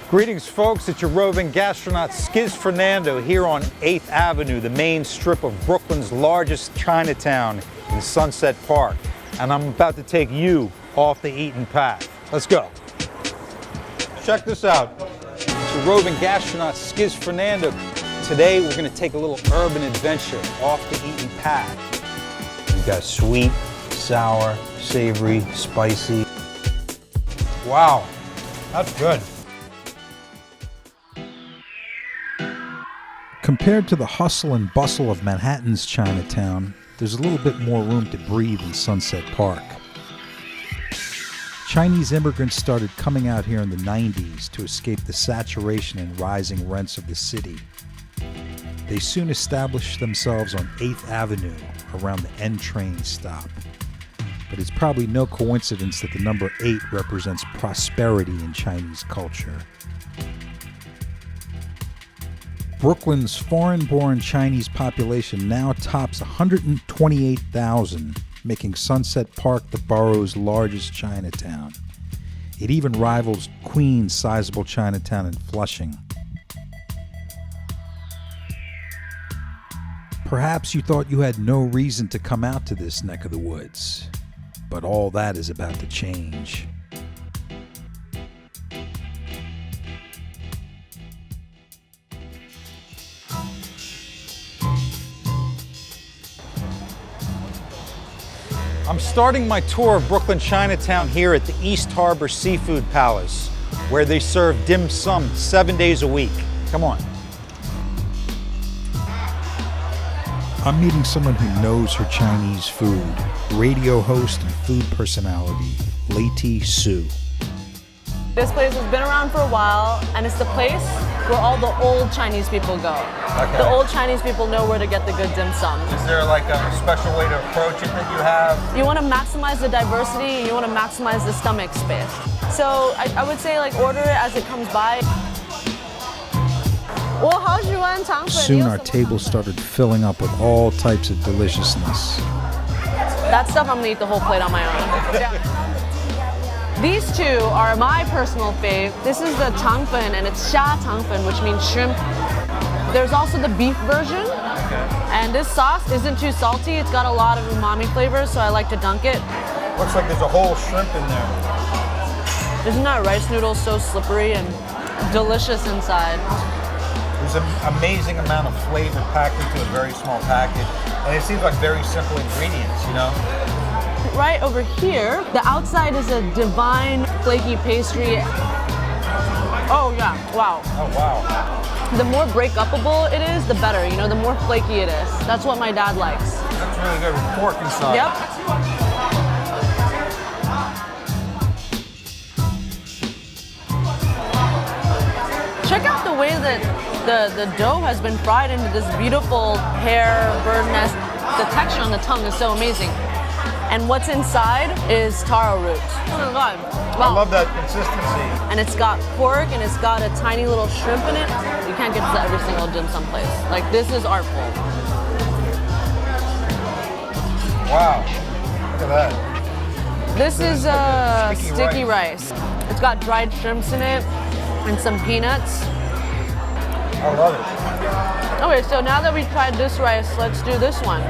Greetings, folks. It's your roving gastronaut Skiz Fernando here on 8th Avenue, the main strip of Brooklyn's largest Chinatown in Sunset Park. And I'm about to take you off the eaten path. Let's go. Check this out. It's your roving gastronaut Skiz Fernando. Today we're going to take a little urban adventure off the eaten path. We've got sweet, sour, savory, spicy. Wow, that's good. Compared to the hustle and bustle of Manhattan's Chinatown, there's a little bit more room to breathe in Sunset Park. Chinese immigrants started coming out here in the 90s to escape the saturation and rising rents of the city. They soon established themselves on 8th Avenue around the N train stop. But it's probably no coincidence that the number 8 represents prosperity in Chinese culture. Brooklyn's foreign-born Chinese population now tops 128,000, making Sunset Park the borough's largest Chinatown. It even rivals Queens' sizable Chinatown in Flushing. Perhaps you thought you had no reason to come out to this neck of the woods, but all that is about to change. I'm starting my tour of Brooklyn Chinatown here at the East Harbor Seafood Palace, where they serve dim sum 7 days a week. Come on. I'm meeting someone who knows her Chinese food, radio host and food personality, Leiti Hsu. This place has been around for a while, and it's the place where all the old Chinese people go. Okay. The old Chinese people know where to get the good dim sum. Is there like a special way to approach it that you have? You want to maximize the diversity, and you want to maximize the stomach space. So I would say order it as it comes by. Soon our table started filling up with all types of deliciousness. That stuff I'm gonna eat the whole plate on my own. These two are my personal fave. This is the Dumpling, and it's sha Dumpling, which means shrimp. There's also the beef version, and this sauce isn't too salty. It's got a lot of umami flavors, so I like to dunk it. Looks like there's a whole shrimp in there. Isn't that rice noodle so slippery and delicious inside? There's an amazing amount of flavor packed into a very small package, and it seems like very simple ingredients, you know? Right over here, the outside is a divine flaky pastry. Oh yeah, wow. Oh wow. The more break-upable it is, the better, you know, the more flaky it is. That's what my dad likes. That's really good with pork inside. Yep. Check out the way that the dough has been fried into this beautiful pear bird nest. The texture on the tongue is so amazing. And what's inside is taro root. Oh my God. Wow. I love that consistency. And it's got pork and it's got a tiny little shrimp in it. You can't get to every single dim sum place. Like, this is artful. Wow. Look at that. This is sticky rice. It's got dried shrimps in it and some peanuts. I love it. Okay, so now that we've tried this rice, let's do this one.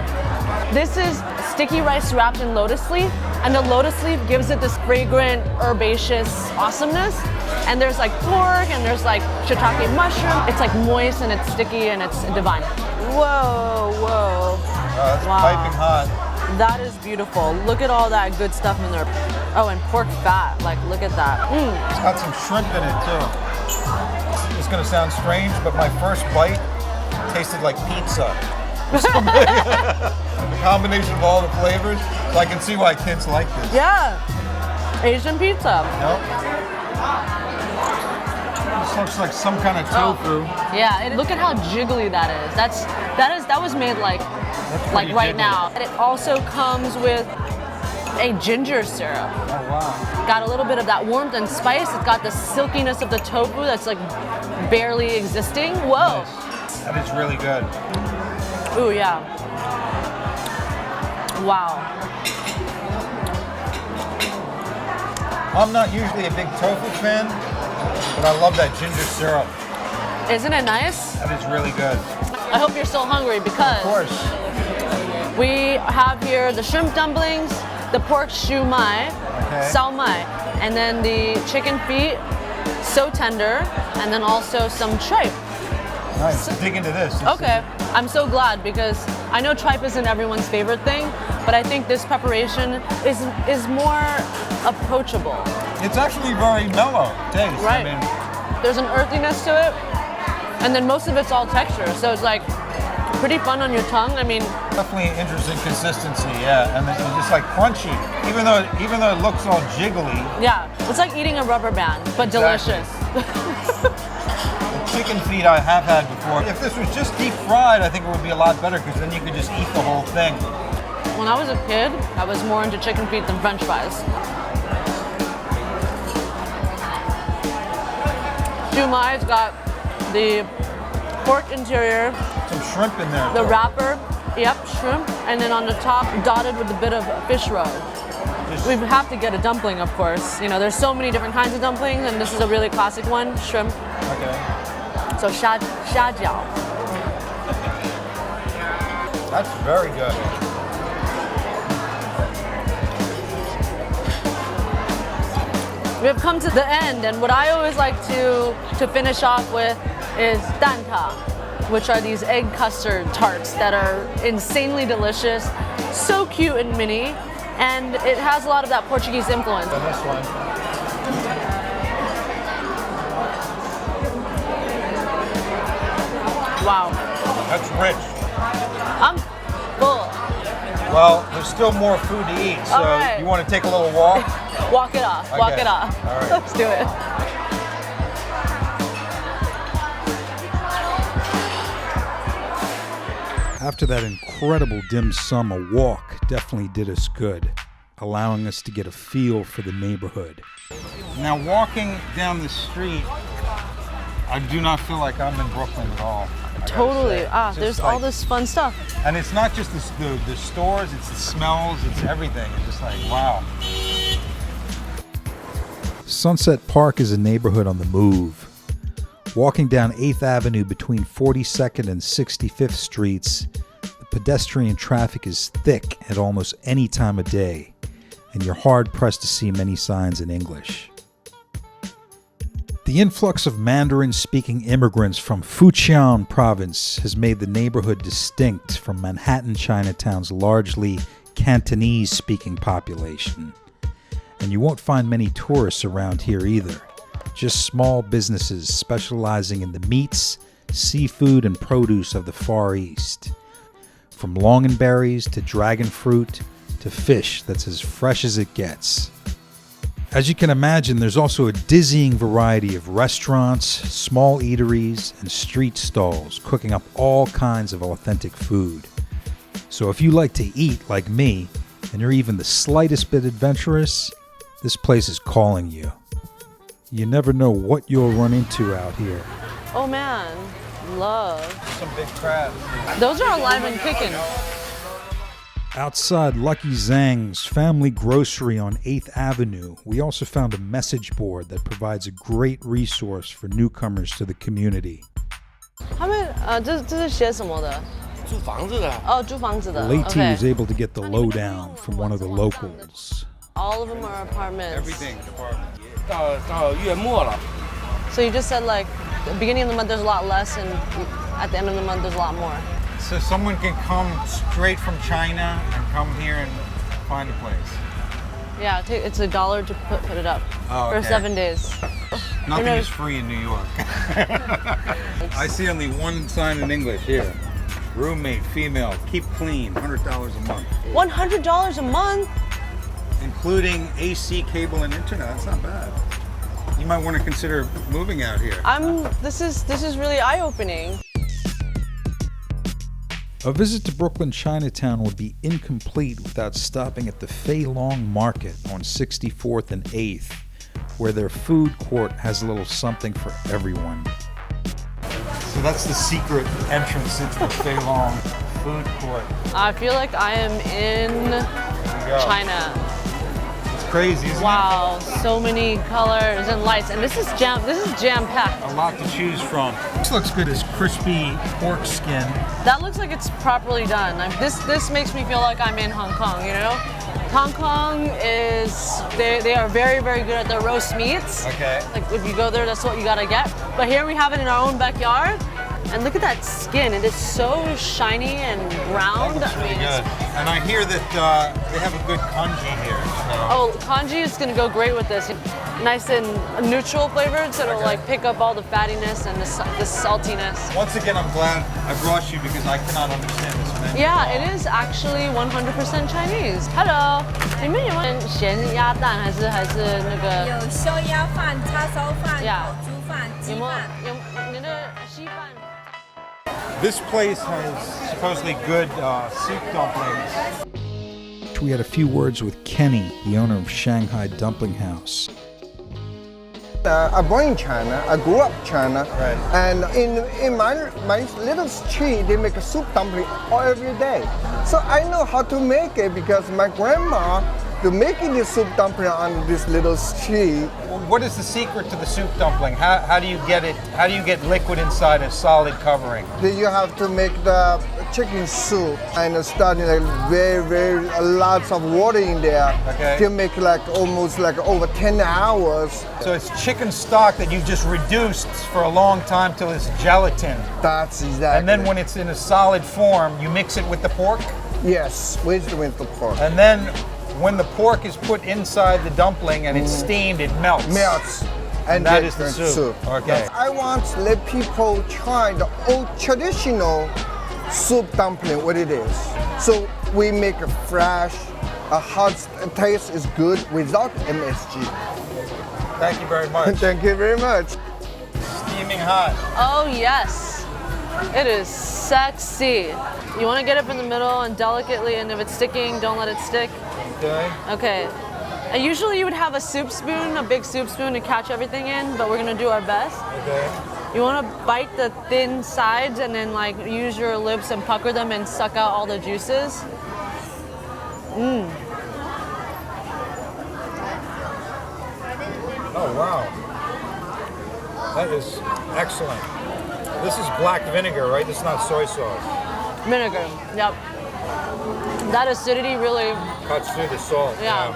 This is sticky rice wrapped in lotus leaf, and the lotus leaf gives it this fragrant, herbaceous awesomeness. And there's like pork, and there's like shiitake mushroom. It's like moist, and it's sticky, and it's divine. Whoa, whoa. It's piping hot. That is beautiful. Look at all that good stuff in there. Oh, and pork fat, like look at that. It's got some shrimp in it too. It's gonna sound strange, but my first bite tasted like pizza. The combination of all the flavors, so I can see why kids like this. Yeah, Asian pizza. Nope. This looks like some kind of tofu. Yeah, look at how jiggly that is. That was made like right jiggly. now. And it also comes with a ginger syrup. Oh wow. Got a little bit of that warmth and spice. It's got the silkiness of the tofu that's like barely existing. Whoa. Nice. That is really good. Ooh, yeah. Wow. I'm not usually a big tofu fan, But I love that ginger syrup. Isn't it nice? That is really good. I hope you're still hungry because Of course. we have here the shrimp dumplings, the pork shu mai, Okay. sao mai, and then the chicken feet, so tender, and then also some tripe. Nice. Dig into this. Okay, I'm so glad because I know tripe isn't everyone's favorite thing, but I think this preparation is more approachable. It's actually very mellow taste. Right. I mean, There's an earthiness to it, and then most of it's all texture, so it's like pretty fun on your tongue. I mean, definitely interesting consistency, yeah. And it's just like crunchy. Even though it looks all jiggly, yeah, it's like eating a rubber band, but Exactly. delicious. the chicken feet I have had before. If this was just deep fried, I think it would be a lot better because then you could just eat the whole thing. When I was a kid, I was more into chicken feet than French fries. Shu mai's got the pork interior, Some shrimp in there. the too. wrapper, yep, shrimp, and then on the top dotted with a bit of fish roe. Just- We have to get a dumpling, of course. You know, there's so many different kinds of dumplings, and this is a really classic one, shrimp. Okay. So sha jiao. That's very good. We have come to the end, and what I always like to finish off with is danta, which are these egg custard tarts that are insanely delicious, so cute and mini, and it has a lot of that Portuguese influence. And this one. Wow, That's rich. I'm full. Well, there's still more food to eat, so All right. you want to take a little walk? Walk it off, walk Okay. it off. All right. Let's do it. After that incredible dim sum, a walk definitely did us good, allowing us to get a feel for the neighborhood. Now, walking down the street, I do not feel like I'm in Brooklyn at all. I gotta Totally. say. It's There's just all like- this fun stuff. And it's not just the stores, it's the smells, it's everything. It's just like, wow. Sunset Park is a neighborhood on the move. Walking down 8th Avenue between 42nd and 65th Streets, the pedestrian traffic is thick at almost any time of day, and you're hard-pressed to see many signs in English. The influx of Mandarin-speaking immigrants from Fujian province has made the neighborhood distinct from Manhattan Chinatown's largely Cantonese-speaking population. And you won't find many tourists around here either. Just small businesses specializing in the meats, seafood, and produce of the Far East. From longanberries to dragon fruit to fish that's as fresh as it gets. As you can imagine, there's also a dizzying variety of restaurants, small eateries, and street stalls cooking up all kinds of authentic food. So if you like to eat like me, and you're even the slightest bit adventurous, this place is calling you. You never know what you'll run into out here. Oh man, love. Some big crabs. Those are alive and kicking. Outside Lucky Zhang's family grocery on 8th Avenue, we also found a message board that provides a great resource for newcomers to the community. 他们这是写什么的？租房子的。哦，租房子的。 Leiti Okay. was able to get the lowdown from one of the locals. All of them are apartments. Everything department. 到月末了， So you just said like, the beginning of the month there's a lot less, and at the end of the month there's a lot more. So someone can come straight from China and come here and find a place. Yeah, it's $1 to put it up Oh, for okay. 7 days. Nothing know- is free in New York. I see only one sign in English here. Roommate, female, keep clean, $100 a month. $100 a month? Including AC, cable, and internet. That's not bad. You might want to consider moving out here. This is really eye-opening. A visit to Brooklyn Chinatown would be incomplete without stopping at the Fei Long Market on 64th and 8th, where their food court has a little something for everyone. So that's the secret entrance into the Fei Long food court. I feel like I am in There you go. China. It's crazy, isn't Wow, so many colors and lights, and this is jam-packed. it? A lot to choose from. This looks good, this crispy pork skin. That looks like it's properly done. This makes me feel like I'm in Hong Kong, you know? Hong Kong is, they are very, very good at their roast meats. Okay. Like if you go there, that's what you gotta get. But here we have it in our own backyard. And look at that skin, it is so shiny and browned. That looks really good. And I hear that they have a good congee here. So. Oh, congee is gonna go great with this. Nice and neutral flavored, so it'll like pick up all the fattiness and the saltiness. Once again, I'm glad I brought you because I cannot understand this menu. Yeah, it is actually 100% Chinese. Hello， 你们有咸鸭蛋还是那个？有烧鸭饭、叉烧饭、 Yeah. 烤猪饭、鸡饭。你的稀饭？ This place has supposedly good soup dumplings. We had a few words with Kenny, the owner of Shanghai Dumpling House. I'm born in China. I grew up in China, Right. and in my little street, they make a soup dumpling every day. So I know how to make it because my grandma to making this soup dumpling on this little street. Well, what is the secret to the soup dumpling? How do you get it? How do you get liquid inside a solid covering? Then you have to make the chicken soup and starting like very lots of water in there. Okay. To make like almost like over 10 hours. So it's chicken stock that you've just reduced for a long time till it's gelatin. That's exactly. And then when it's in a solid form, you mix it with the pork? yes, with the pork. And then when the pork is put inside the dumpling and it's steamed, it melts. Melts. And that get is the the soup. Okay. I want to let people try the old traditional soup dumpling, what it is. So we make a fresh, a hot taste is good without MSG. Thank you very much. Thank you very much. Steaming hot. Oh yes, it is sexy. You want to get up in the middle and delicately, and if it's sticking, don't let it stick. Okay. Okay. And usually you would have a soup spoon, a big soup spoon to catch everything in, but we're gonna do our best. Okay. You wanna bite the thin sides and then like use your lips and pucker them and suck out all the juices. Oh wow. That is excellent. This is black vinegar, right? This is not soy sauce. Vinegar, yep. That acidity really, Cuts through the salt. Yeah.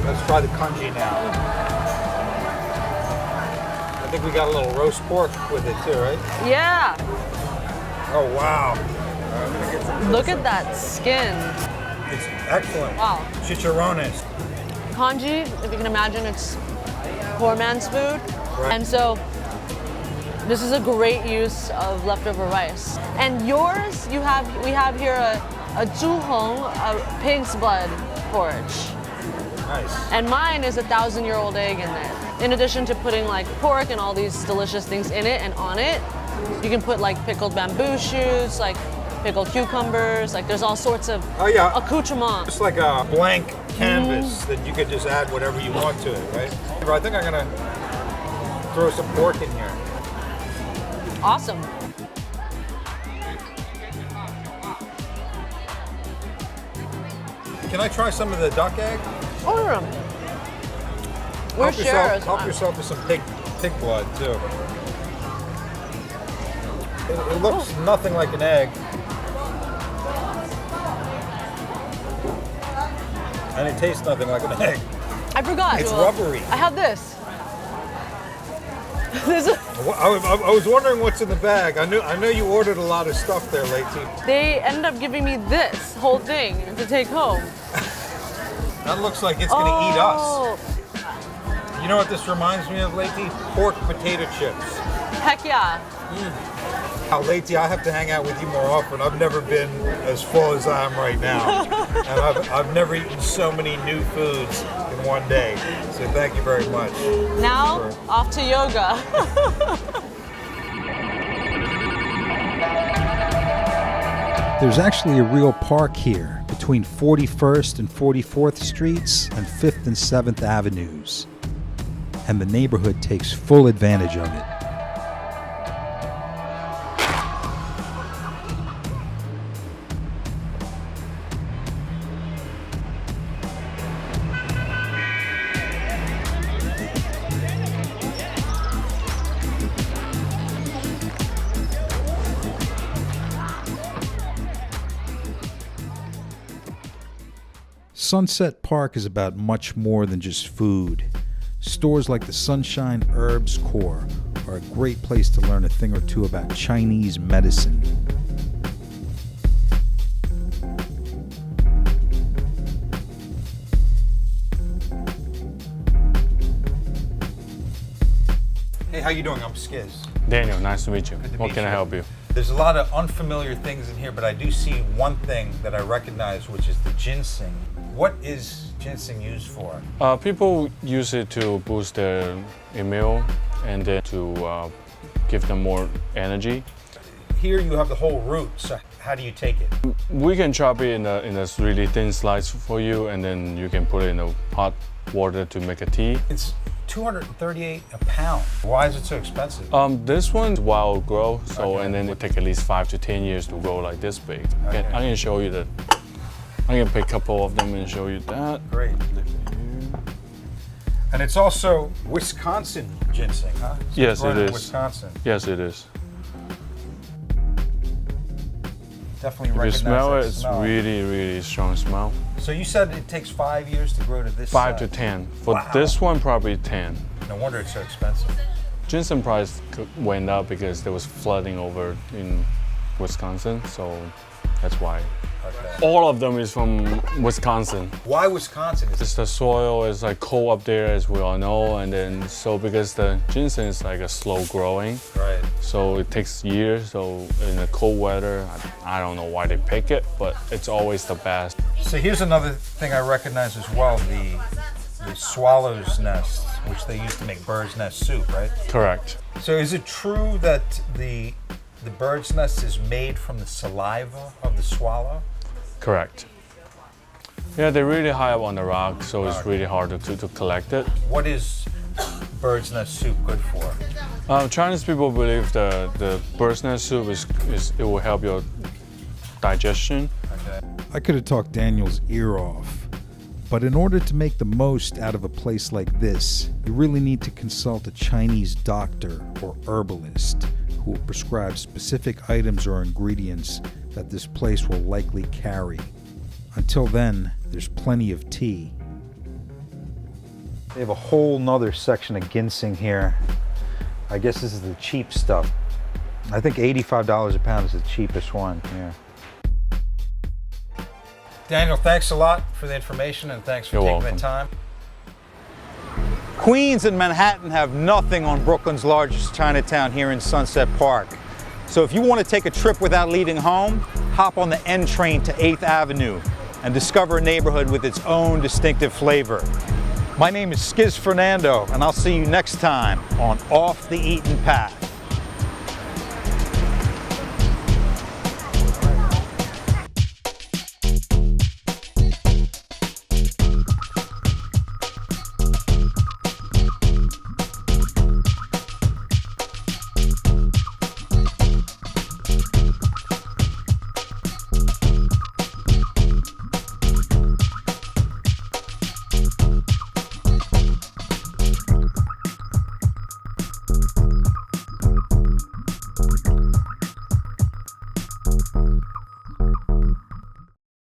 Let's try the congee now. I think we got a little roast pork with it too, right? yeah. Oh wow. Look at that skin. It's excellent. Wow. Chicharrones. Congee, if you can imagine, it's poor man's food. Right. And so this is a great use of leftover rice. And yours, we have here a zhuhong, a pig's blood porridge. Nice. And mine is 1,000-year-old egg in there. In addition to putting like pork and all these delicious things in it and on it, you can put like pickled bamboo shoots, like pickled cucumbers, like there's all sorts of accoutrements. It's like a blank canvas that you could just add whatever you want to it, right? I think I'm gonna throw some pork in here. Awesome. Can I try some of the duck egg? Order them. We're sharers. Help yourself with some pig blood too. It looks nothing like an egg. And it tastes nothing like an egg. I forgot. It's rubbery. I have this. This is- I was wondering what's in the bag. I know you ordered a lot of stuff there, Leiti. They ended up giving me this whole thing to take home. That looks like it's gonna eat us. Oh, You know what this reminds me of, Leiti? Pork potato chips. heck yeah. Now, Leiti, I have to hang out with you more often. I've never been as full as I am right now. And I've never eaten so many new foods in one day. So thank you very much. Now, off to yoga. There's actually a real park here between 41st and 44th Streets and 5th and 7th Avenues. And the neighborhood takes full advantage of it. Sunset Park is about much more than just food. Stores like the Sunshine Herbs Corp are a great place to learn a thing or two about Chinese medicine. Hey, how you doing? I'm Skiz. Daniel, nice to meet you. Good to What meet can I you. help you? There's a lot of unfamiliar things in here, but I do see one thing that I recognize, which is the ginseng. What is ginseng used for? People use it to boost their immune and then to give them more energy. Here you have the whole root, so how do you take it? We can chop it in a really thin slice for you, and then you can put it in a hot water to make a tea. It's $238 a pound. Why is it so expensive? This one's wild grow, so and then it take at least 5 to 10 years to grow like this big. Okay. I can show you that. I can pick a couple of them and show you that. Great. And it's also Wisconsin ginseng, huh? So Yes, it's grown it in is. Wisconsin. Yes, it is. Definitely If you recognize smell that it, it's smell. really, really strong smell. So you said it takes 5 years to grow to this 5 to size. 10. For Wow. this one, probably 10. No wonder it's so expensive. Ginseng price went up because there was flooding over in Wisconsin, so that's why. Okay. All of them is from Wisconsin. Why Wisconsin? Just the soil is like cold up there, as we all know, and then so because the ginseng is like a slow growing, Right. so it takes years. So in the cold weather, I don't know why they pick it, but it's always the best. So here's another thing I recognize as well, the swallow's nest, which they use to make bird's nest soup, right? Correct. So is it true that the bird's nest is made from the saliva of the swallow? Correct. Yeah, they're really high up on the rock, so it's really hard to collect it. What is bird's nest soup good for? Chinese people believe the bird's nest soup is it will help your digestion. Okay. I could have talked Daniel's ear off, but in order to make the most out of a place like this, you really need to consult a Chinese doctor or herbalist who will prescribe specific items or ingredients that this place will likely carry. Until then, there's plenty of tea. They have a whole nother section of ginseng here. I guess this is the cheap stuff. I think $85 a pound is the cheapest one here. Daniel, thanks a lot for the information and thanks for You're taking welcome. the time. Queens and Manhattan have nothing on Brooklyn's largest Chinatown here in Sunset Park. So if you want to take a trip without leaving home, hop on the N train to 8th Avenue and discover a neighborhood with its own distinctive flavor. My name is Skiz Fernando, and I'll see you next time on Off the Eaten Path.